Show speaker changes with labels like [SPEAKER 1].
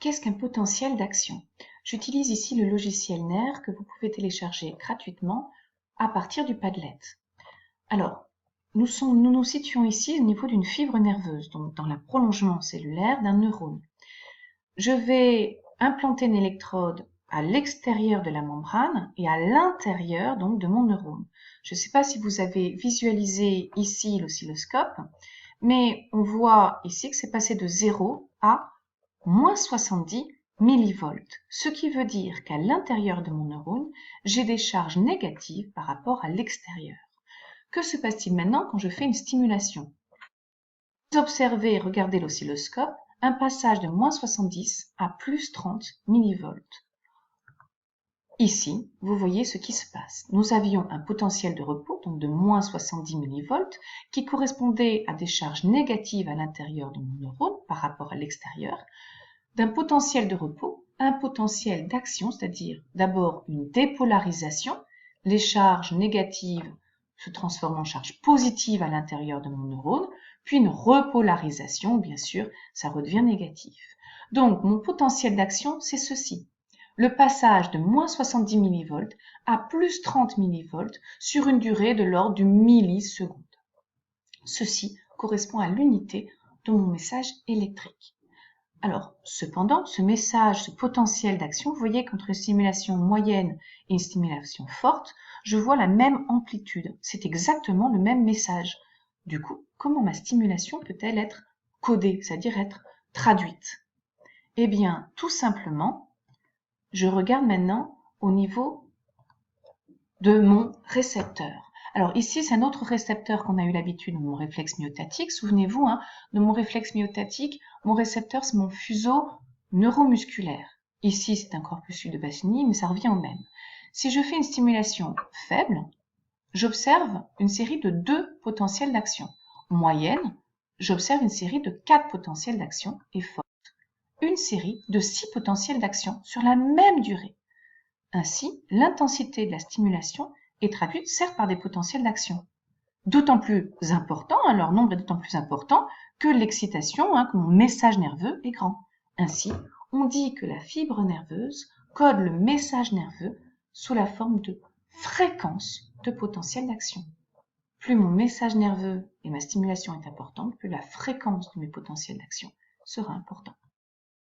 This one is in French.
[SPEAKER 1] Qu'est-ce qu'un potentiel d'action? J'utilise ici le logiciel NER que vous pouvez télécharger gratuitement à partir du Padlet. Alors, nous nous situons ici au niveau d'une fibre nerveuse, donc dans le prolongement cellulaire d'un neurone. Je vais implanter une électrode à l'extérieur de la membrane et à l'intérieur donc de mon neurone. Je ne sais pas si vous avez visualisé ici l'oscilloscope, mais on voit ici que c'est passé de 0 à moins 70 millivolts, ce qui veut dire qu'à l'intérieur de mon neurone, j'ai des charges négatives par rapport à l'extérieur. Que se passe-t-il maintenant quand je fais une stimulation? Vous observez et regardez l'oscilloscope, un passage de moins 70 à plus 30 millivolts. Ici, vous voyez ce qui se passe. Nous avions un potentiel de repos, donc de moins 70 millivolts, qui correspondait à des charges négatives à l'intérieur de mon neurone par rapport à l'extérieur, d'un potentiel de repos, un potentiel d'action, c'est-à-dire d'abord une dépolarisation, les charges négatives se transforment en charges positives à l'intérieur de mon neurone, puis une repolarisation, bien sûr, ça redevient négatif. Donc, mon potentiel d'action, c'est ceci. Le passage de moins 70 millivolts à plus 30 millivolts sur une durée de l'ordre du milliseconde. Ceci correspond à l'unité de mon message électrique. Alors, cependant, ce message, ce potentiel d'action, vous voyez qu'entre une stimulation moyenne et une stimulation forte, je vois la même amplitude. C'est exactement le même message. Du coup, comment ma stimulation peut-elle être codée, c'est-à-dire être traduite? Eh bien, tout simplement, je regarde maintenant au niveau de mon récepteur. Alors ici, c'est un autre récepteur qu'on a eu l'habitude de mon réflexe myotatique. Souvenez-vous, de mon réflexe myotatique, mon récepteur, c'est mon fuseau neuromusculaire. Ici, c'est un corpuscule de Bassigny, mais ça revient au même. Si je fais une stimulation faible, j'observe une série de 2 potentiels d'action. Moyenne, j'observe une série de 4 potentiels d'action et forte, une série de 6 potentiels d'action sur la même durée. Ainsi, l'intensité de la stimulation est traduite certes par des potentiels d'action, d'autant plus importants, leur nombre est d'autant plus important que l'excitation, que mon message nerveux est grand. Ainsi, on dit que la fibre nerveuse code le message nerveux sous la forme de fréquence de potentiel d'action. Plus mon message nerveux et ma stimulation est importante, plus la fréquence de mes potentiels d'action sera importante.